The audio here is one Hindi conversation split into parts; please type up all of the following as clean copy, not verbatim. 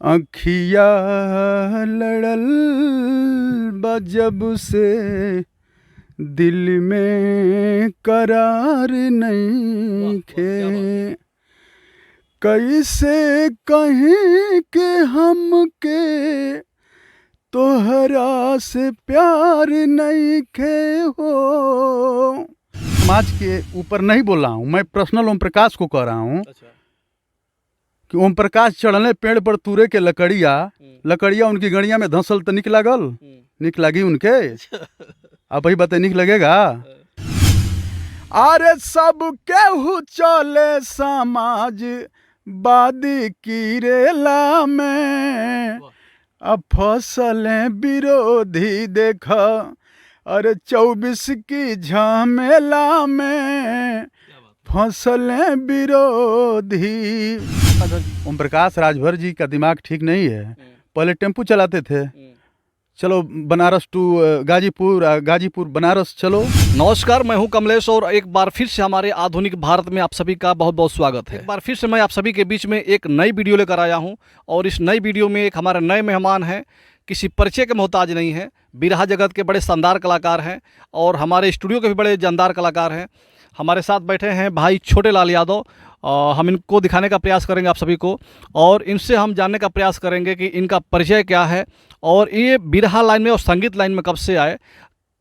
अखिया लड़ल बा जब से दिल में करार नहीं खे। कैसे कहीं के हमके तोहरा से प्यार नहीं खे हो। समाज के ऊपर नहीं बोल रहा हूँ, मैं पर्सनल ओम प्रकाश को कह रहा हूँ। अच्छा। कि ओम प्रकाश चढ़ले पेड़ पर तुरे के लकड़िया उनकी गड़िया में धंसल तो निक लागल, निक लगी उनके। आप ही बताइए निक लगेगा? अरे सब केहू चले समाज वादी की रेला में, अब फसलें विरोधी देखा अरे 24 की झमेला में फसलें विरोधी। ओम प्रकाश राजभर जी का दिमाग ठीक नहीं है। पहले टेम्पू चलाते थे, चलो बनारस टू गाजीपुर, गाजीपुर बनारस चलो। नमस्कार, मैं हूं कमलेश और एक बार फिर से हमारे आधुनिक भारत में आप सभी का बहुत बहुत स्वागत है। एक बार फिर से मैं आप सभी के बीच में एक नई वीडियो लेकर आया हूं और इस नई वीडियो में एक हमारे नए मेहमान हैं। किसी परिचय के मोहताज नहीं है, बिरहा जगत के बड़े शानदार कलाकार हैं और हमारे स्टूडियो के भी बड़े जानदार कलाकार हैं। हमारे साथ बैठे हैं भाई छोटे लाल यादव। हम इनको दिखाने का प्रयास करेंगे आप सभी को और इनसे हम जानने का प्रयास करेंगे कि इनका परिचय क्या है और ये बिरहा लाइन में और संगीत लाइन में कब से आए,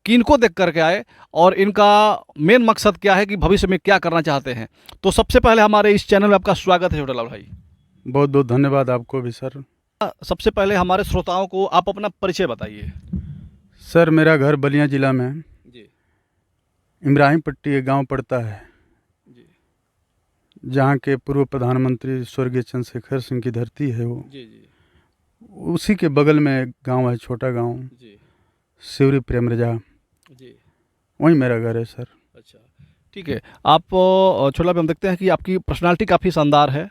किनको देख करके आए और इनका मेन मकसद क्या है कि भविष्य में क्या करना चाहते हैं। तो सबसे पहले हमारे इस चैनल में आपका स्वागत है छोटे लाल भाई। बहुत बहुत धन्यवाद आपको भी सर। सबसे पहले हमारे श्रोताओं को आप अपना परिचय बताइए। सर मेरा घर बलिया जिला में जी। इब्राहिम पट्टी एक गांव पड़ता है जी। जहाँ के पूर्व प्रधानमंत्री स्वर्गीय चंद्रशेखर सिंह की धरती है वो। जी जी। उसी के बगल में एक गांव है, छोटा गांव जी शिवरी प्रेम रजा, जी। वहीं मेरा घर है सर। अच्छा, ठीक है। आप छोटा भाई, हम देखते हैं कि आपकी पर्सनालिटी काफ़ी शानदार है,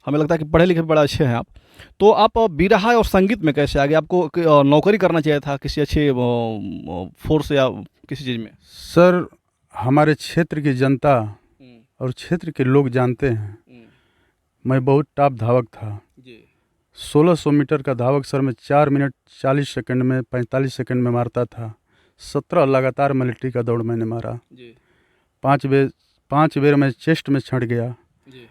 हमें लगता है कि पढ़े लिखे भी बड़ा अच्छे हैं आप। तो आप बिरहा और संगीत में कैसे आ गए? आपको नौकरी करना चाहिए था किसी अच्छे फोर्स या किसी चीज़ में? सर हमारे क्षेत्र की जनता और क्षेत्र के लोग जानते हैं मैं बहुत टॉप धावक था। जी। 1600 मीटर का धावक सर मैं 4 मिनट 40 सेकंड में 45 सेकंड में मारता था। 17 लगातार मिलिट्री का दौड़ मैंने मारा। जी। 5 बेर मैं चेस्ट में छड़ गया जी।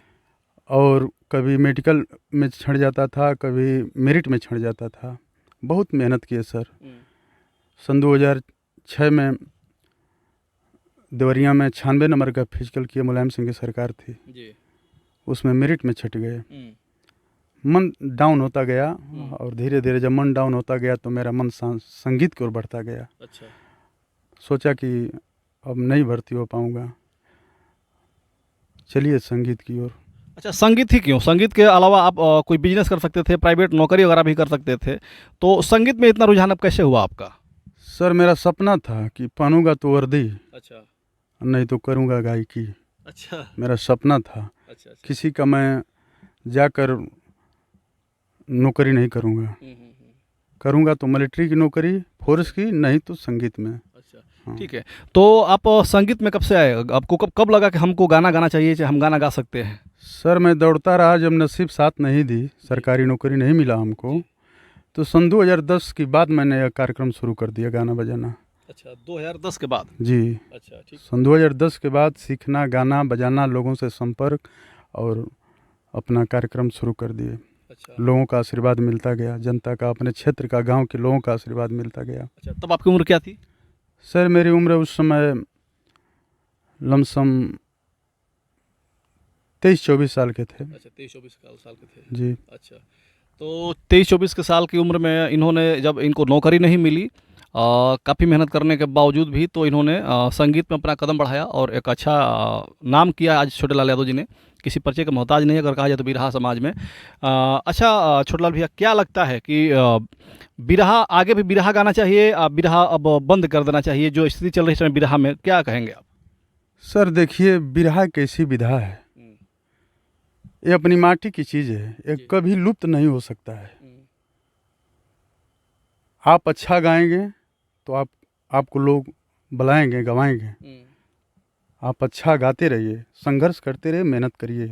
और कभी मेडिकल में छड़ जाता था, कभी मेरिट में छड़ जाता था। बहुत मेहनत किए सर। सन 2006 में देवरिया में 96 नंबर का फिजिकल किया, मुलायम सिंह की सरकार थी जी। उसमें मेरिट में छट गए। मन डाउन होता गया और धीरे धीरे जब मन डाउन होता गया तो मेरा मन संगीत की ओर बढ़ता गया। अच्छा। सोचा कि अब नहीं भर्ती हो पाऊँगा, चलिए संगीत की ओर। अच्छा, संगीत ही क्यों? संगीत के अलावा आप कोई बिजनेस कर सकते थे, प्राइवेट नौकरी वगैरह भी कर सकते थे, तो संगीत में इतना रुझान अब कैसे हुआ आपका? सर मेरा सपना था कि पहनूंगा तो वर्दी, अच्छा। नहीं तो करूंगा गायकी। अच्छा। मेरा सपना था। अच्छा। किसी का मैं जाकर नौकरी नहीं करूंगा, करूंगा तो मिलिट्री की नौकरी, फोर्स की, नहीं तो संगीत में। अच्छा, हाँ। ठीक है। तो आप संगीत में कब से आए? आपको कब लगा कि हमको गाना गाना चाहिए, हम गाना गा सकते हैं? सर मैं दौड़ता रहा, जब नसीब साथ नहीं दी, सरकारी नौकरी नहीं मिला हमको, तो सन 2010 की बाद मैंने यह कार्यक्रम शुरू कर दिया, गाना बजाना। अच्छा, 2010 के बाद? जी। अच्छा, ठीक। सन 2010 के बाद सीखना, गाना बजाना, लोगों से संपर्क और अपना कार्यक्रम शुरू कर दिए। अच्छा। लोगों का आशीर्वाद मिलता गया, जनता का, अपने क्षेत्र का, गांव के लोगों का आशीर्वाद मिलता गया। अच्छा, तब आपकी उम्र क्या थी? सर मेरी उम्र उस समय लमसम 23-24 साल के थे। अच्छा, 23-24 साल के थे जी। अच्छा, तो 23-24 के साल की उम्र में इन्होंने, जब इनको नौकरी नहीं मिली, काफ़ी मेहनत करने के बावजूद भी, तो इन्होंने संगीत में अपना कदम बढ़ाया और एक अच्छा नाम किया। आज छोटे लाल यादव जी ने किसी परिचय का मोहताज नहीं है अगर कहा जाए तो बिरहा समाज में। अच्छा छोटे लाल भैया, क्या लगता है कि बिरहा, आगे भी बिरहा गाना चाहिए, बिरहा अब बंद कर देना चाहिए? जो स्थिति चल रही है इस समय बिरहा में, क्या कहेंगे आप? सर देखिए, बिरहा एक ऐसी विधा है, ये अपनी माटी की चीज़ है, ये कभी लुप्त नहीं हो सकता है। आप अच्छा गाएंगे तो आपको लोग बुलाएंगे, गवाएंगे। आप अच्छा गाते रहिए, संघर्ष करते रहिए, मेहनत करिए,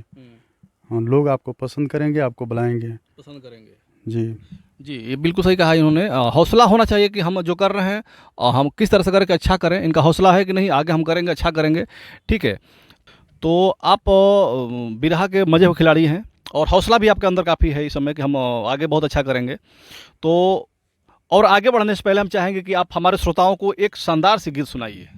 हाँ, लोग आपको पसंद करेंगे, आपको बुलाएंगे। पसंद करेंगे। जी। जी, ये बिल्कुल सही कहा इन्होंने। हौसला होना चाहिए कि हम जो कर रहे हैं हम किस तरह से करें कि अच्छा करें। इनका हौसला है कि नहीं आगे हम करेंगे, अच्छा करेंगे। ठीक है, तो आप बिरहा के मज़े के खिलाड़ी हैं और हौसला भी आपके अंदर काफ़ी है इस समय कि हम आगे बहुत अच्छा करेंगे। तो और आगे बढ़ने से पहले हम चाहेंगे कि आप हमारे श्रोताओं को एक शानदार सी गीत सुनाइए।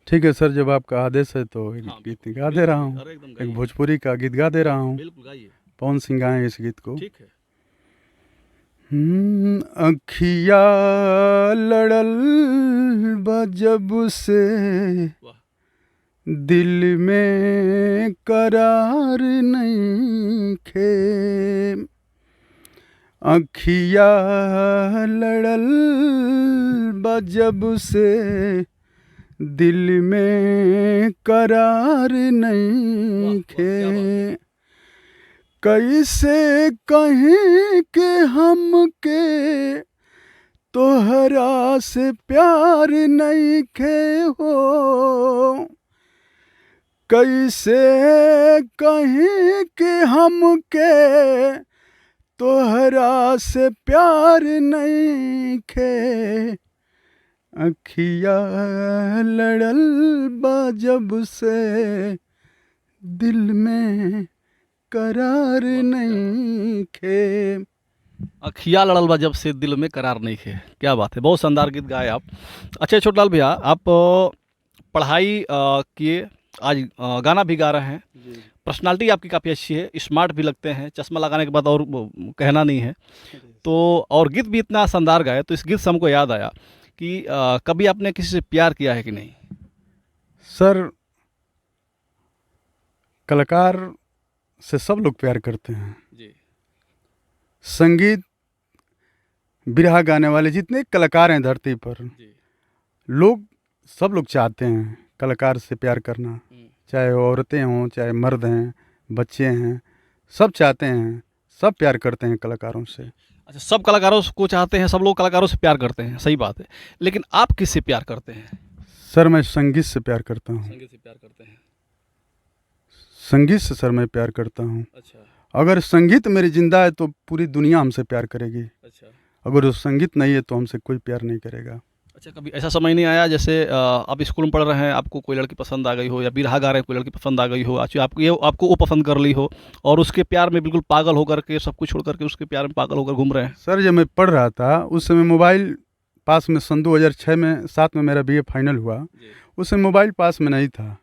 ठीक है सर, जब आपका आदेश है तो एक हाँ, गीत बिल्कुल, गा दे रहा बिल्कुल। हूँ। अरे एकदम एक गाइए। भोजपुरी का गीत गा दे रहा हूँ। बिल्कुल गाइए। पवन सिंह गाएं इस गीत को। ठीक है। अखिया लड़ल बा जब से वाह। दिल में करार नहीं खे। अखिया लड़ल बा जब से दिल में करार नहीं वाह, क्या बात खे। कैसे कहें कि हमके तोहरा से प्यार नहीं खे हो। कैसे कहें कि हमके तोहरा से प्यार नहीं खे। अखिया लड़ल बा जब से दिल में करार नहीं खे। अखिया लड़ल बा जब से दिल में करार नहीं है। क्या बात है, बहुत शानदार गीत गाए आप। अच्छा छोटलाल भैया, आप पढ़ाई किए, आज गाना भी गा रहे हैं। पर्सनालिटी आपकी काफ़ी अच्छी है, स्मार्ट भी लगते हैं, चश्मा लगाने के बाद और कहना नहीं है। तो और गीत भी इतना शानदार गाए, तो इस गीत से हमको याद आया कि कभी आपने किसी से प्यार किया है कि नहीं? सर, कलाकार से सब लोग प्यार करते हैं। जी। संगीत, बिरहा गाने वाले जितने कलाकार हैं धरती पर, जी। लोग सब लोग चाहते हैं कलाकार से प्यार करना। चाहे वो औरतें हों, चाहे मर्द हैं, बच्चे हैं, सब चाहते हैं, सब प्यार करते हैं कलाकारों से। अच्छा, सब कलाकारों को चाहते हैं, सब लोग कलाकारों से प्यार करते हैं, सही बात है। लेकिन आप किससे प्यार करते हैं? सर, मैं संगीत से प्यार करता हूँ। संगीत से प्यार करते हैं। संगीत से सर मैं प्यार करता हूँ। अच्छा। अगर संगीत मेरी जिंदा है तो पूरी दुनिया हमसे प्यार करेगी। अच्छा। अगर वो संगीत नहीं है तो हमसे कोई प्यार नहीं करेगा। अच्छा, कभी ऐसा समय नहीं आया जैसे आप स्कूल में पढ़ रहे हैं, आपको कोई लड़की पसंद आ गई हो, या बिरहा गा रहे हैं कोई लड़की पसंद आ गई हो, अच्छा आपको वो पसंद कर ली हो और उसके प्यार में बिल्कुल पागल होकर के, सब कुछ छोड़ करके उसके प्यार में पागल होकर घूम रहे हैं? सर, जब मैं पढ़ रहा था उस समय मोबाइल पास में, सन 2006 में 7 में मेरा बीए फाइनल हुआ। उस समय मोबाइल पास में नहीं था।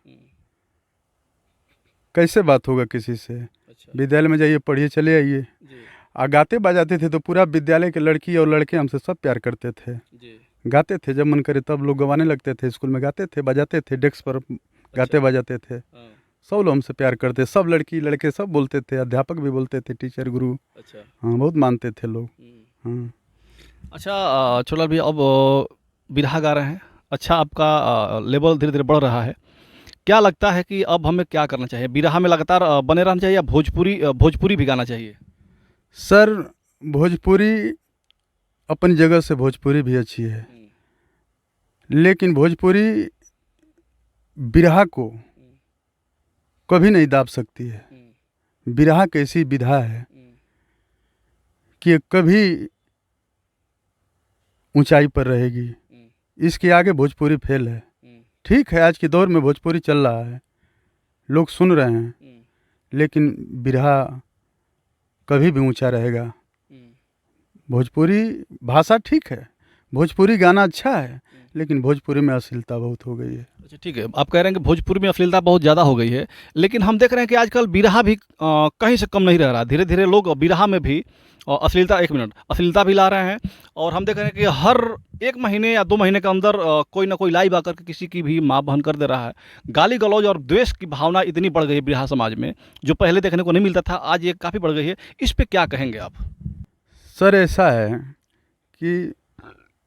कैसे बात होगा किसी से? अच्छा। विद्यालय में जाइए, पढ़िए, चले आइए। गाते बजाते थे तो पूरा विद्यालय के लड़की और लड़के हमसे सब प्यार करते थे। गाते थे, जब मन करे तब लोग गवाने लगते थे। स्कूल में गाते थे, बजाते थे, डेस्क पर गाते बजाते थे। सब लोग हमसे प्यार करते, सब लड़की लड़के सब बोलते थे, अध्यापक भी बोलते थे, टीचर, गुरु। अच्छा। हाँ, बहुत मानते थे लोग। हाँ। अच्छा छोला भी, अब बिरहा गा रहे हैं, अच्छा आपका लेवल धीरे धीरे बढ़ रहा है। क्या लगता है कि अब हमें क्या करना चाहिए? बिरहा में लगातार बने रहना चाहिए या भोजपुरी भी गाना चाहिए? सर, भोजपुरी अपनी जगह से भोजपुरी भी अच्छी है, लेकिन भोजपुरी बिरहा को कभी नहीं दाब सकती है। बिरहा कैसी विधा है कि ये कभी ऊंचाई पर रहेगी। इसके आगे भोजपुरी फेल है। ठीक है, आज के दौर में भोजपुरी चल रहा है, लोग सुन रहे हैं, लेकिन बिरहा कभी भी ऊंचा रहेगा। भोजपुरी भाषा ठीक है, भोजपुरी गाना अच्छा है, लेकिन भोजपुरी में अश्लीलता बहुत हो गई है। अच्छा ठीक है, आप कह रहे हैं कि भोजपुरी में अश्लीलता बहुत ज़्यादा हो गई है, लेकिन हम देख रहे हैं कि आजकल बिरहा भी कहीं से कम नहीं रह रहा। धीरे धीरे लोग बिरहा में भी अश्लीलता भी ला रहे हैं। और हम देख रहे हैं कि हर 1 महीने या 2 महीने के अंदर कोई ना कोई लाइव आकर के किसी की भी माँ बहन कर दे रहा है। गाली गलौज और द्वेष की भावना इतनी बढ़ गई है बिरहा समाज में, जो पहले देखने को नहीं मिलता था, आज ये काफ़ी बढ़ गई है। इस पर क्या कहेंगे आप? सर, ऐसा है कि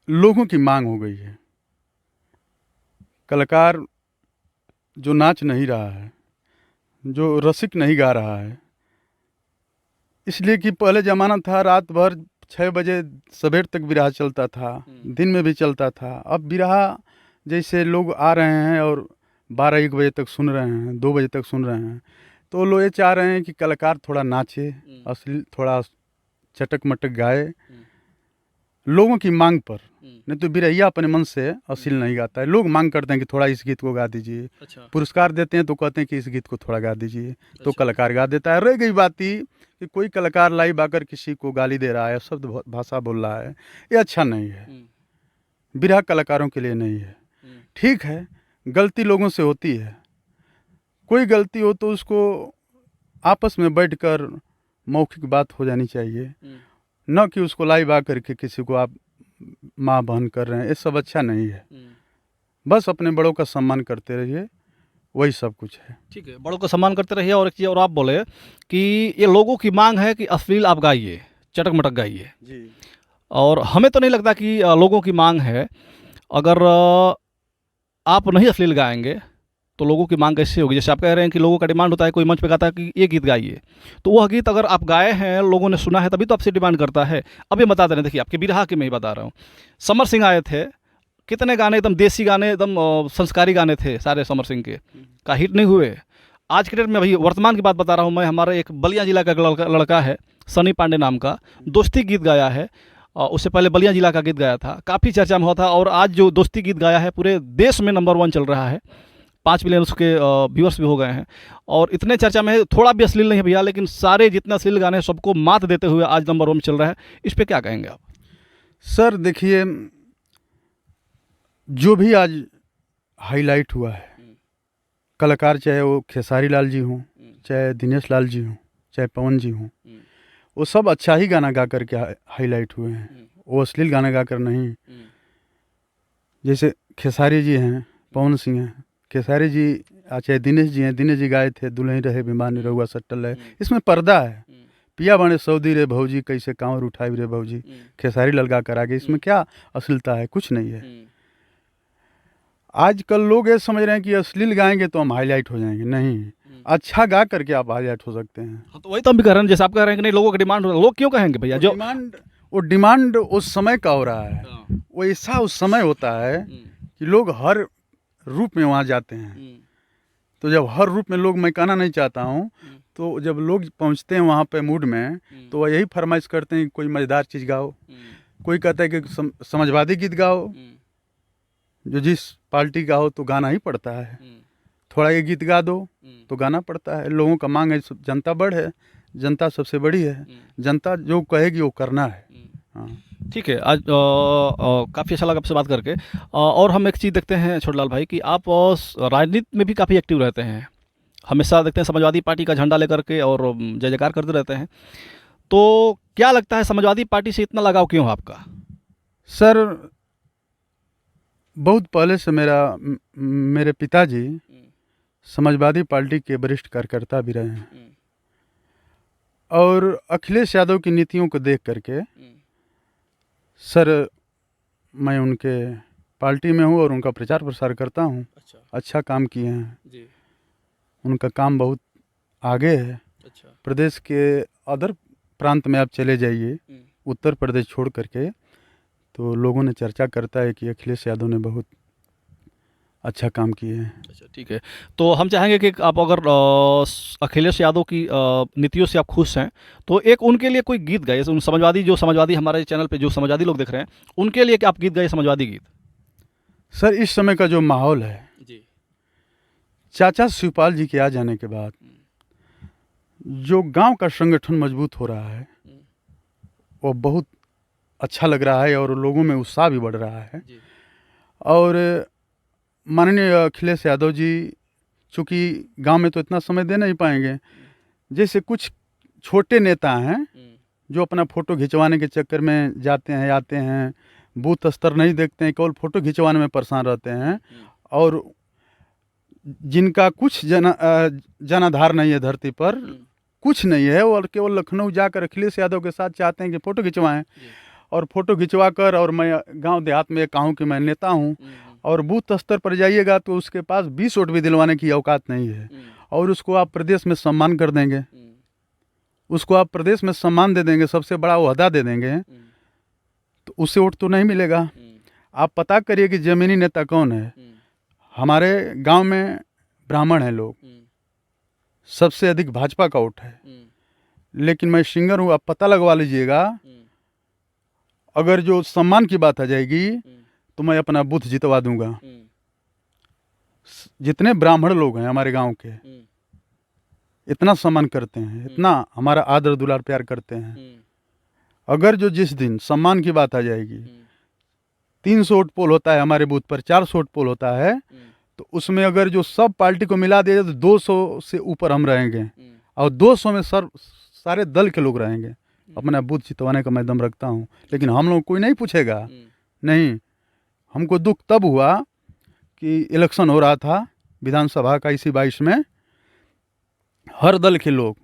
लोगों की मांग हो गई है। कलाकार जो नाच नहीं रहा है, जो रसिक नहीं गा रहा है, इसलिए कि पहले ज़माना था रात भर 6 बजे सवेर तक बिरहा चलता था, दिन में भी चलता था। अब बिरहा जैसे लोग आ रहे हैं और 12-1 बजे तक सुन रहे हैं, 2 बजे तक सुन रहे हैं। तो लोग ये चाह रहे हैं कि कलाकार थोड़ा नाचे, असली थोड़ा चटक मटक गाए लोगों की मांग पर। नहीं तो बिरहिया अपने मन से अश्लील नहीं गाता है। लोग मांग करते हैं कि थोड़ा इस गीत को गा दीजिए। अच्छा। पुरस्कार देते हैं तो कहते हैं कि इस गीत को थोड़ा गा दीजिए, तो अच्छा। कलाकार गा देता है। रह गई बात ही कि कोई कलाकार लाइव आकर किसी को गाली दे रहा है, शब्द भाषा बोल रहा है, ये अच्छा नहीं है। बिरहा कलाकारों के लिए नहीं है। ठीक है, गलती लोगों से होती है, कोई गलती हो तो उसको आपस में बैठकर मौखिक बात हो जानी चाहिए, न कि उसको लाइव आकर के किसी को आप माँ बहन कर रहे हैं। ये सब अच्छा नहीं है। बस अपने बड़ों का सम्मान करते रहिए, वही सब कुछ है। ठीक है, बड़ों का सम्मान करते रहिए। और एक चीज़ और आप बोले कि ये लोगों की मांग है कि अश्लील आप गाइए, चटक मटक गाइए, जी। और हमें तो नहीं लगता कि लोगों की मांग है। अगर आप नहीं अश्लील गाएंगे तो लोगों की मांग कैसे होगी? जैसे आप कह रहे हैं कि लोगों का डिमांड होता है, कोई मंच पे गाता है कि ये गीत गाइए, तो वह गीत अगर आप गाए हैं, लोगों ने सुना है, तभी तो आपसे डिमांड करता है। अब ये बता दे रहे हैं, देखिए आपके बिरहा के मैं ही बता रहा हूँ। समर सिंह आए थे, कितने गाने एकदम देसी गाने, एकदम संस्कारी गाने थे सारे समर सिंह के, का हिट नहीं हुए। आज के डेट में, भाई वर्तमान की बात बता रहा हूँ मैं, हमारे एक बलिया जिला का लड़का है सनी पांडे नाम का, दोस्ती गीत गाया है। उससे पहले बलिया जिला का गीत गाया था, काफ़ी चर्चा में हुआ था, और आज जो दोस्ती गीत गाया है पूरे देश में नंबर 1 चल रहा है। 5 मिलियन उसके व्यूअर्स भी हो गए हैं, और इतने चर्चा में है। थोड़ा भी अश्लील नहीं है भैया, लेकिन सारे जितने अश्लील गाने हैं सबको मात देते हुए आज नंबर 1 में चल रहा है। इस पर क्या कहेंगे आप? सर देखिए, जो भी आज हाईलाइट हुआ है, कलाकार चाहे वो खेसारी लाल जी हों, चाहे दिनेश लाल जी हों, चाहे पवन जी हों, वो सब अच्छा ही गाना गा कर के हाईलाइट हुए हैं। वो अश्लील गाना गा कर नहीं। जैसे खेसारी जी हैं, पवन सिंह हैं, खेसारी जी चाहे दिनेश जी हैं, दिनेश जी गाए थे दुल्हन रहे बीमानी रहुआ सट्टल है। इसमें पर्दा है। पिया बने सऊदी रे भौजी, कैसे कांवर उठाई रे भौजी, खेसारी लाल गा कर आगे। इसमें क्या अश्लीलता है? कुछ नहीं है। आजकल लोग ये समझ रहे हैं कि अश्लील गाएंगे तो हम हाईलाइट हो जाएंगे। नहीं, अच्छा गा करके आप हाईलाइट हो सकते हैं। हाँ, तो वही तो हम भी कह रहे हैं। जैसे आप कह रहे हैं कि नहीं, लोगों का डिमांड हो रहा है, लोग क्यों कहेंगे भैया? जो वो डिमांड उस समय का हो रहा है। वो ऐसा उस समय होता है कि लोग हर रूप में वहाँ जाते हैं। तो जब हर रूप में लोग, मैं कहना नहीं चाहता हूँ, तो जब लोग पहुँचते हैं वहाँ पे मूड में, तो वह यही फरमाइश करते हैं कि कोई मज़ेदार चीज़ गाओ। कोई कहता है कि समाजवादी गीत गाओ, जो जिस पार्टी का हो तो गाना ही पड़ता है। थोड़ा ये गीत गा दो तो गाना पड़ता है। लोगों का मांग है, जनता बड़ है, जनता सबसे बड़ी है, जनता जो कहेगी वो करना है। हाँ, ठीक है। आज काफ़ी अच्छा लगा आपसे बात करके। और हम एक चीज़ देखते हैं छोटलाल भाई कि आप राजनीति में भी काफ़ी एक्टिव रहते हैं, हमेशा देखते हैं समाजवादी पार्टी का झंडा लेकर के, और जय जयकार करते रहते हैं। तो क्या लगता है, समाजवादी पार्टी से इतना लगाव क्यों है आपका? सर बहुत पहले से मेरे पिताजी समाजवादी पार्टी के वरिष्ठ कार्यकर्ता भी रहे हैं, और अखिलेश यादव की नीतियों को देख करके सर मैं उनके पार्टी में हूँ और उनका प्रचार प्रसार करता हूँ। अच्छा काम किए हैं जी। उनका काम बहुत आगे है। प्रदेश के अदर प्रांत में आप चले जाइए, उत्तर प्रदेश छोड़ करके, तो लोगों ने चर्चा करता है कि अखिलेश यादव ने बहुत अच्छा काम किए हैं। अच्छा, ठीक है। तो हम चाहेंगे कि आप अगर अखिलेश यादव की नीतियों से आप खुश हैं, तो एक उनके लिए कोई गीत गाइए। उन समाजवादी हमारे चैनल पे जो समाजवादी लोग देख रहे हैं, उनके लिए क्या आप गीत गाइए, समाजवादी गीत। सर इस समय का जो माहौल है जी, चाचा शिवपाल जी के आ जाने के बाद जो गांव का संगठन मजबूत हो रहा है, वो बहुत अच्छा लग रहा है, और लोगों में उत्साह भी बढ़ रहा है। और माननीय अखिलेश यादव जी चूँकि गांव में तो इतना समय दे नहीं पाएंगे, जैसे कुछ छोटे नेता हैं जो अपना फ़ोटो खिंचवाने के चक्कर में जाते हैं आते हैं, बूथ स्तर नहीं देखते हैं, केवल फ़ोटो खिंचवाने में परेशान रहते हैं, और जिनका कुछ जनाधार नहीं है धरती पर, कुछ नहीं है, और केवल लखनऊ जाकर अखिलेश यादव के साथ चाहते हैं कि फ़ोटो खिंचवाएं, और फ़ोटो खिंचवा कर, और मैं गांव देहात में कहूँ कि मैं नेता हूँ, और बूथ स्तर पर जाइएगा तो उसके पास 20 वोट भी दिलवाने की औकात नहीं है, और उसको आप प्रदेश में सम्मान कर देंगे, उसको आप प्रदेश में सम्मान दे देंगे, सबसे बड़ा ओहदा दे देंगे, तो उससे वोट तो नहीं मिलेगा। आप पता करिए कि जमीनी नेता कौन है। हमारे गांव में ब्राह्मण हैं लोग, सबसे अधिक भाजपा का वोट है। लेकिन मैं सिंगर हूँ, आप पता लगवा लीजिएगा। अगर जो सम्मान की बात आ जाएगी तो मैं अपना बूथ जितवा दूंगा। जितने ब्राह्मण लोग हैं हमारे गांव के, इतना सम्मान करते हैं, इतना हमारा आदर दुलार प्यार करते हैं। अगर जो जिस दिन सम्मान की बात आ जाएगी, 300 वोट पोल होता है हमारे बूथ पर, 400 वोट पोल होता है, तो उसमें अगर जो सब पार्टी को मिला दिया जाए तो 200 से ऊपर हम रहेंगे, और 200 में सारे दल के लोग रहेंगे। अपना बूथ जितवाने का मैं दम रखता हूँ। लेकिन हम लोग कोई नहीं पूछेगा, नहीं। हमको दुख तब हुआ कि इलेक्शन हो रहा था विधानसभा का, इसी 22 में हर दल के लोग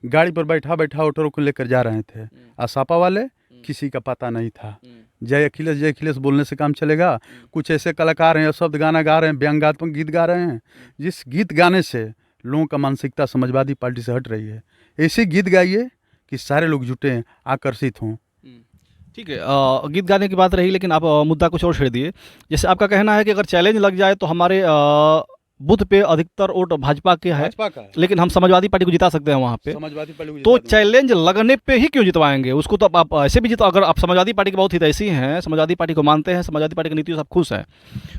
गाड़ी पर बैठा बैठा वोटरों को लेकर जा रहे थे। आसापा वाले किसी का पता नहीं था। जय अखिलेश बोलने से काम चलेगा। कुछ ऐसे कलाकार हैं, शब्द गाना गा रहे हैं, व्यंग्यात्मक गीत गा रहे हैं, जिस गीत गाने से लोगों का मानसिकता समाजवादी पार्टी से हट रही है। ऐसे गीत गाइए कि सारे लोग जुटे, आकर्षित हों। ठीक है, गीत गाने की बात रही, लेकिन आप मुद्दा कुछ और छेड़ दिए। जैसे आपका कहना है कि अगर चैलेंज लग जाए तो हमारे बूथ पे अधिकतर वोट भाजपा के है, भाजपा का है। लेकिन हम समाजवादी पार्टी को जिता सकते हैं वहाँ पे। समाजवादी पार्टी को तो जिता दूंगा। चैलेंज लगने पे ही क्यों जितवाएंगे उसको? तो आप ऐसे भी जिता, अगर आप समाजवादी पार्टी के बहुत हितैषी हैं, समाजवादी पार्टी को मानते हैं, समाजवादी पार्टी की नीतियों से आप खुश हैं,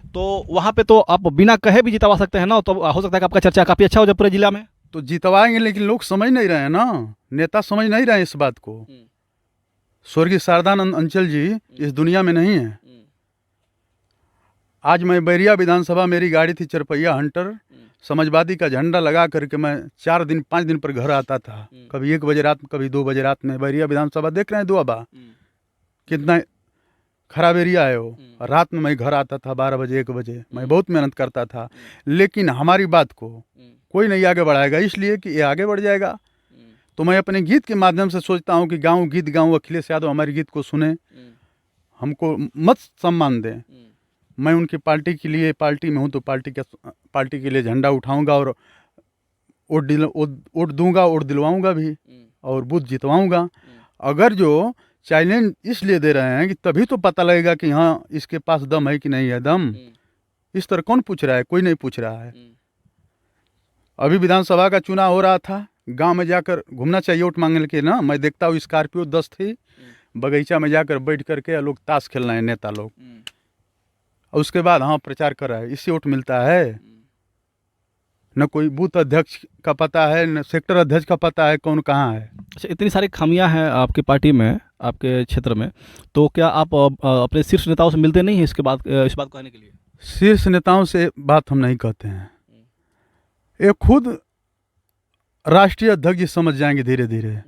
तो वहाँ पे तो आप बिना कहे भी जितवा सकते हैं ना। तो हो सकता है कि आपका चर्चा काफ़ी अच्छा हो जाए पूरे जिला में। तो जितवाएंगे, लेकिन लोग समझ नहीं रहे हैं ना, नेता समझ नहीं रहे हैं इस बात को। स्वर्गीय शारदानंद अंचल जी इस दुनिया में नहीं है। आज मैं बैरिया विधानसभा, मेरी गाड़ी थी चरपहिया हंटर, समाजवादी का झंडा लगा करके मैं 4 दिन 5 दिन पर घर आता था। कभी 1 बजे रात में, कभी 2 बजे रात में। बैरिया विधानसभा देख रहे हैं दुआबा, कितना खराब एरिया है वो। रात में मैं घर आता था 12 बजे 1 बजे। मैं बहुत मेहनत करता था, लेकिन हमारी बात को कोई नहीं आगे बढ़ाएगा, इसलिए कि ये आगे बढ़ जाएगा। तो मैं अपने गीत के माध्यम से सोचता हूँ कि गाँव गीत गाऊँ, अखिलेश यादव हमारे गीत को सुने, हमको मत सम्मान दें। मैं उनकी पार्टी के लिए, पार्टी में हूँ तो पार्टी के लिए झंडा उठाऊंगा और वोट दूंगा, वोट दिलवाऊंगा भी, और बूथ जितवाऊंगा। अगर जो चैलेंज इसलिए दे रहे हैं कि तभी तो पता लगेगा कि हाँ इसके पास दम है कि नहीं है दम। इस तरह कौन पूछ रहा है? कोई नहीं पूछ रहा है। अभी विधानसभा का चुनाव हो रहा था, गांव में जाकर घूमना चाहिए वोट मांगने के ना। मैं देखता हूँ स्कॉर्पियो 10 थी, बगीचा में जाकर बैठ करके लोग ताश खेल रहे हैं, नेता लोग। और उसके बाद हाँ प्रचार कर रहा है, इससे वोट मिलता है? न कोई बूथ अध्यक्ष का पता है, न सेक्टर अध्यक्ष का पता है कौन कहाँ है। अच्छा, इतनी सारी खामियां हैं आपकी पार्टी में, आपके क्षेत्र में, तो क्या आप अपने शीर्ष नेताओं से मिलते नहीं हैं इस बात को कहने के लिए? शीर्ष नेताओं से बात हम नहीं कहते हैं, ये खुद राष्ट्रीय अध्यक्ष जी समझ जाएंगे धीरे धीरे।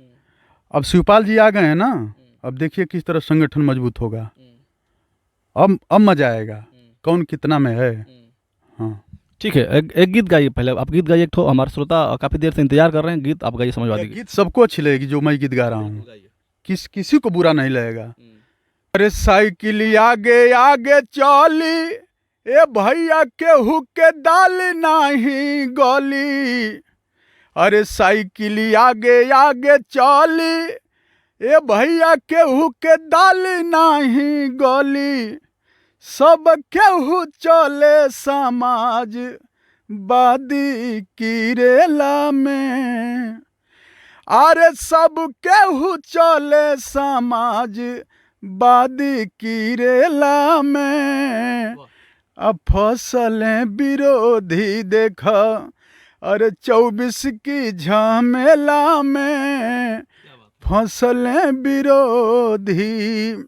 अब शिवपाल जी आ गए हैं ना, अब देखिए किस तरह संगठन मजबूत होगा। अब मजा आएगा कौन कितना में है। हाँ ठीक है, एक गीत गाइए पहले। आप गीत गाइए, एक तो हमारे श्रोता काफ़ी देर से इंतजार कर रहे हैं। गीत आप गाइए समाजवादी गीत। गीत सबको अच्छी लगेगी जो मैं गीत गा रहा हूँ, किसी को बुरा नहीं लगेगा। अरे साइकिल आगे आगे चली, ए भैया केहू के दाल नहीं गली। अरे साइकिल आगे आगे चली, ए भैया केहू के दाल नहीं गली। सब केहू चले समाज वादी की रेला में। अरे सब केहू चले समाज वादी की रेला में। अब फसलें विरोधी देखा, अरे 24 की झमेला में। फसलें विरोधी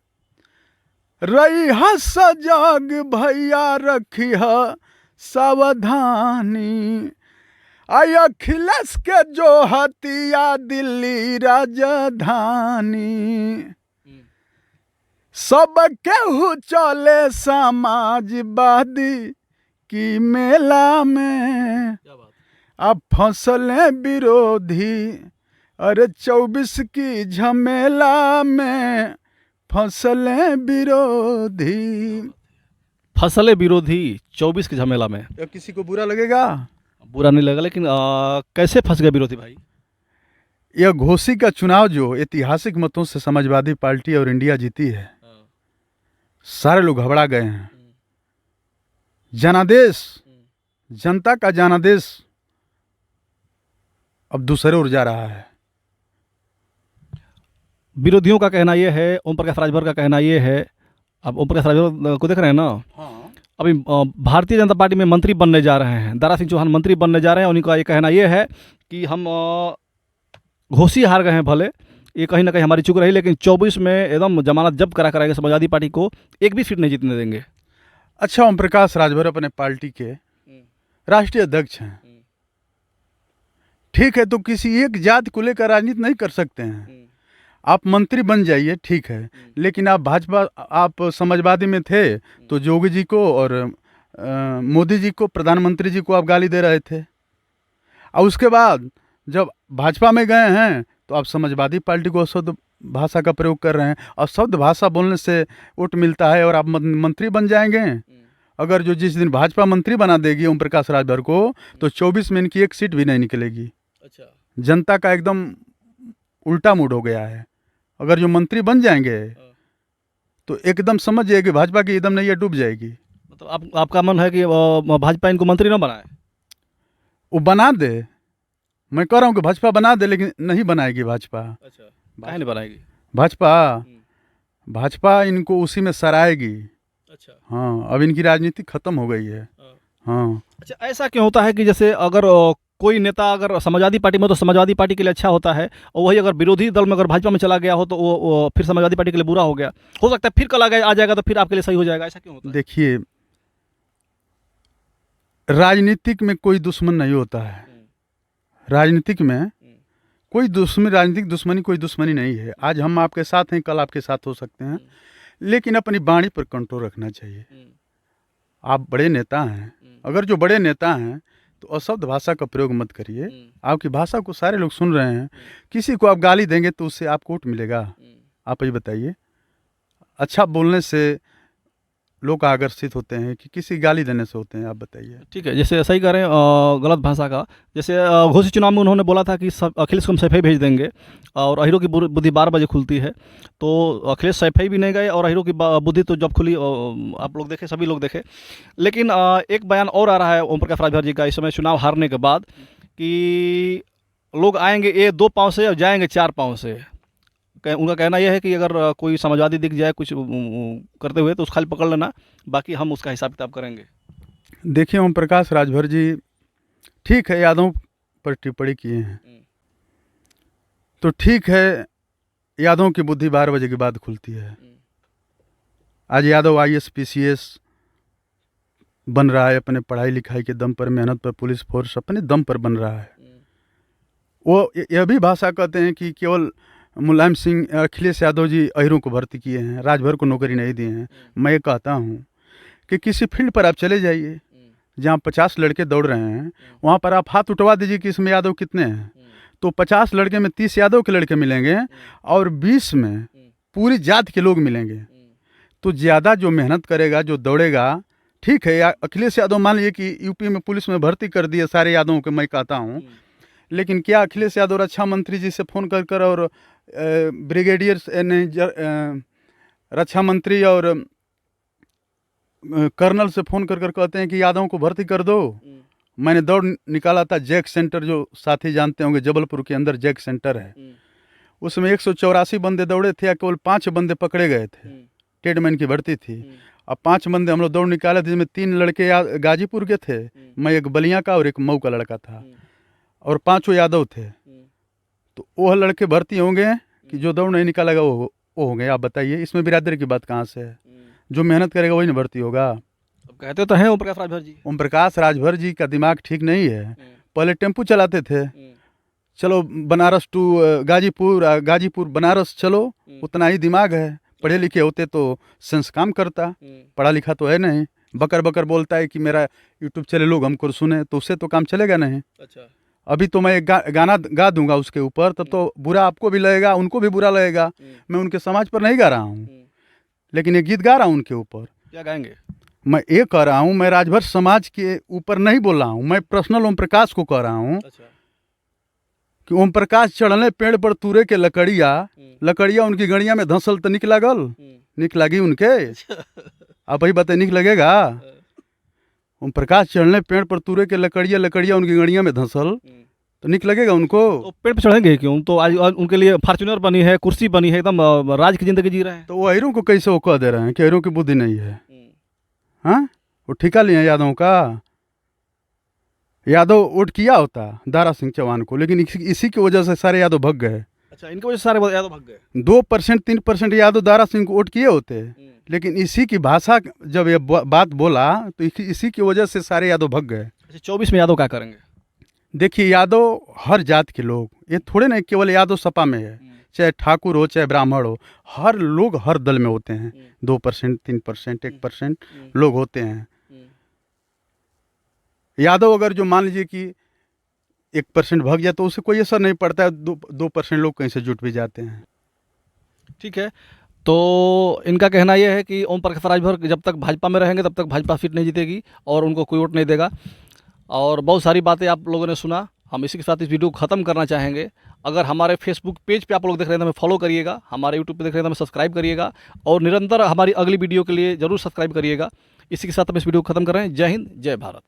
रही सजग भैया रखिह सावधानी। आई अखिलेश के जो हतिया दिल्ली राजधानी। सब केहू चले समाजवादी की मेला में। अब फसलें विरोधी, अरे 24 की झमेला में। फसलें विरोधी, फसलें विरोधी 24 की झमेला में। अब किसी को बुरा लगेगा? बुरा नहीं लगेगा, लेकिन कैसे फंस गए विरोधी भाई? यह घोसी का चुनाव जो ऐतिहासिक मतों से समाजवादी पार्टी और इंडिया जीती है, सारे लोग घबरा गए हैं। जनादेश, जनता का जनादेश अब दूसरे ओर जा रहा है। विरोधियों का कहना ये है, ओम प्रकाश राजभर का कहना ये है, अब ओम प्रकाश राजभर को देख रहे हैं ना, हाँ। अभी भारतीय जनता पार्टी में मंत्री बनने जा रहे हैं, दारा सिंह चौहान मंत्री बनने जा रहे हैं। उन्हीं का ये कहना ये है कि हम घोषी हार गए हैं, भले ये कहीं ना कहीं हमारी चूक रही, लेकिन 24 में एकदम जमानत जब्त करा कराएंगे, समाजवादी पार्टी को एक भी सीट नहीं जीतने देंगे। अच्छा, ओम प्रकाश राजभर अपने पार्टी के राष्ट्रीय अध्यक्ष हैं, ठीक है, तो किसी एक जाति को लेकर राजनीति नहीं कर सकते हैं। आप मंत्री बन जाइए, ठीक है, लेकिन आप भाजपा, आप समाजवादी में थे तो जोगी जी को और मोदी जी को, प्रधानमंत्री जी को आप गाली दे रहे थे, और उसके बाद जब भाजपा में गए हैं तो आप समाजवादी पार्टी को अशुद्ध भाषा का प्रयोग कर रहे हैं, और शब्द भाषा बोलने से वोट मिलता है और आप मंत्री बन जाएंगे। अगर जो जिस दिन भाजपा मंत्री बना देगी ओम प्रकाश राजभर को, तो 24 में इनकी एक सीट भी नहीं निकलेगी। अच्छा, जनता का एकदम उल्टा मूड हो गया है। अगर जो मंत्री बन जाएंगे तो एकदम समझिए कि भाजपा की एकदम नैया डूब जाएगी। मतलब आपका मन है कि भाजपा इनको मंत्री ना बनाए? वो बना दे, मैं कह रहा हूँ कि भाजपा बना दे, लेकिन नहीं बनाएगी भाजपा। अच्छा, काहे नहीं बनाएगी भाजपा इनको उसी में सराएगी। अच्छा, हाँ, अब इनकी राजनीति खत्म हो गई है। हाँ। अच्छा, ऐसा क्यों होता है कि जैसे अगर कोई नेता अगर समाजवादी पार्टी में, तो समाजवादी पार्टी के लिए अच्छा होता है, और वही अगर विरोधी दल में अगर भाजपा में चला गया हो तो वो फिर समाजवादी पार्टी के लिए बुरा हो गया, हो सकता है फिर कल आ जाएगा तो फिर आपके लिए सही हो जाएगा, ऐसा क्यों होता है? देखिए, राजनीतिक में कोई दुश्मन नहीं होता है। राजनीतिक में कोई राजनीतिक दुश्मनी कोई दुश्मनी नहीं है। आज हम आपके साथ हैं, कल आपके साथ हो सकते हैं, लेकिन अपनी वाणी पर कंट्रोल रखना चाहिए। आप बड़े नेता हैं, अगर जो बड़े नेता हैं तो अशब्द भाषा का प्रयोग मत करिए। आपकी भाषा को सारे लोग सुन रहे हैं, किसी को आप गाली देंगे तो उससे आपको वोट मिलेगा? आप ये बताइए। अच्छा बोलने से लोग आकर्षित होते हैं कि किसी गाली देने से होते हैं? आप बताइए। ठीक है, जैसे सही करें गलत भाषा का, जैसे घोषित चुनाव में उन्होंने बोला था कि सब अखिलेश को हम सैफई भेज देंगे, और अहिरो की बुद्धि 12 बजे खुलती है, तो अखिलेश सैफई भी नहीं गए और अहिरो की बुद्धि तो जब खुली आप लोग देखे, सभी लोग देखे। लेकिन एक बयान और आ रहा है ओम प्रकाश राजभर जी का इस समय चुनाव हारने के बाद, कि लोग आएंगे 2 पाँव से और जाएंगे 4 पाँव से। उनका कहना यह है कि अगर कोई समाजवादी दिख जाए कुछ करते हुए तो उस खाली पकड़ लेना, बाकी हम उसका हिसाब किताब करेंगे। देखिए, ओम प्रकाश राजभर जी ठीक है, यादव पर टिप्पणी किए हैं तो ठीक है, यादव की बुद्धि 12 बजे के बाद खुलती है। आज यादव IAS PCS बन रहा है, अपने पढ़ाई लिखाई के दम पर, मेहनत पर, पुलिस फोर्स अपने दम पर बन रहा है। वो यह भी भाषा कहते हैं कि केवल मुलायम सिंह, अखिलेश यादव जी अहिरों को भर्ती किए हैं, राजभर को नौकरी नहीं दिए हैं। मैं ये कहता हूँ कि किसी फील्ड पर आप चले जाइए जहाँ 50 लड़के दौड़ रहे हैं, वहाँ पर आप हाथ उठवा दीजिए कि इसमें यादव कितने हैं, तो 50 लड़के में 30 यादव के लड़के मिलेंगे और 20 में पूरी जाति के लोग मिलेंगे। तो ज़्यादा जो मेहनत करेगा, जो दौड़ेगा, ठीक है। अखिलेश यादव मान लीजिए कि यूपी में पुलिस में भर्ती कर दिए सारे यादवों के, मैं कहता हूँ, लेकिन क्या अखिलेश यादव रक्षा मंत्री जी से फ़ोन कर और ब्रिगेडियर रक्षा मंत्री और कर्नल से फ़ोन कर कहते हैं कि यादवों को भर्ती कर दो? मैंने दौड़ निकाला था जैक सेंटर, जो साथी जानते होंगे, जबलपुर के अंदर जैक सेंटर है, उसमें 184 बंदे दौड़े थे, केवल 5 बंदे पकड़े गए थे। टेडमैन की भर्ती थी। अब 5 बंदे हम लोग दौड़ निकाले थे, जिसमें 3 लड़के गाजीपुर के थे, मैं एक बलिया का और एक मऊ का लड़का था, और 5 यादव थे। तो वो लड़के भर्ती होंगे कि जो दौड़ नहीं निकालेगा वो होंगे? आप बताइए, इसमें बिरादरी की बात कहाँ से है? जो मेहनत करेगा वही ना भर्ती होगा। अब कहते तो हैं ओम प्रकाश राजभर जी। ओम प्रकाश राजभर जी का दिमाग ठीक नहीं है। पहले टेम्पू चलाते थे, चलो बनारस टू गाजीपुर, गाजीपुर बनारस चलो, उतना ही दिमाग है। पढ़े लिखे होते तो सेंस काम करता, पढ़ा लिखा तो है नहीं। बकर बकर बोलता है कि मेरा यूट्यूब चले, लोग हमको सुने, तो उससे तो काम चलेगा नहीं। अच्छा, अभी तो मैं एक गाना गा दूंगा उसके ऊपर, तब तो बुरा आपको भी लगेगा, उनको भी बुरा लगेगा। मैं उनके समाज पर नहीं गा रहा हूँ, लेकिन एक गीत गा रहा हूँ उनके ऊपर। क्या गाएंगे? मैं ये कह रहा हूँ, मैं राजभर समाज के ऊपर नहीं बोल रहा हूँ, मैं पर्सनल ओम प्रकाश को कह रहा हूँ। अच्छा। कि ओम प्रकाश चढ़ने पेड़ पर तुरे के लकड़िया उनकी गड़िया में धंसल तो निक लागल, निक लगी उनके? आप वही बताइए, निक लगेगा? ओम प्रकाश चढ़ने पेड़ पर तुरे के लकड़िया उनकी गड़िया में धंसल, तो निक लगेगा उनको। तो पेड़ पे चढ़ेंगे क्यों? तो आज आज उनके लिए फार्चूनर बनी है, कुर्सी बनी है, एकदम राज की जिंदगी जी रहे हैं। तो वो अहिरों को कैसे वो कह दे रहे हैं कि अहिरों की बुद्धि नहीं है? हाँ, वो ठिका लिए हैं यादवों का। यादव वोट किया होता दारा सिंह चौहान को, लेकिन इसी की वजह से सारे यादव भग गए। अच्छा, इनकी वजह से सारे यादव भाग गए। 2% 3% यादव दारा सिंह को वोट किए होते, लेकिन इसी की भाषा जब ये बात बोला तो इसी की वजह से सारे यादव भग गए। अच्छा, 24 में यादव क्या करेंगे? देखिए, यादव हर जात के लोग, ये थोड़े ना केवल यादव सपा में है, चाहे ठाकुर हो चाहे ब्राह्मण हो, हर लोग हर दल में होते हैं। 2% 3% 1% लोग होते हैं। यादव अगर जो मान लीजिए कि 1% भाग जाए तो उससे कोई असर नहीं पड़ता है, 2% लोग कहीं से जुट भी जाते हैं। ठीक है, तो इनका कहना यह है कि ओम प्रकाश राजभर जब तक भाजपा में रहेंगे तब तक भाजपा सीट नहीं जीतेगी और उनको कोई वोट नहीं देगा। और बहुत सारी बातें आप लोगों ने सुना। हम इसी के साथ इस वीडियो को ख़त्म करना चाहेंगे। अगर हमारे फेसबुक पेज पे आप लोग देख रहे हैं तो हमें फॉलो करिएगा, हमारे यूट्यूब पे देख रहे हैं तो हमें सब्सक्राइब करिएगा और निरंतर हमारी अगली वीडियो के लिए ज़रूर सब्सक्राइब करिएगा। इसी के साथ हम इस वीडियो को ख़त्म कर रहे हैं। जय हिंद, जय भारत।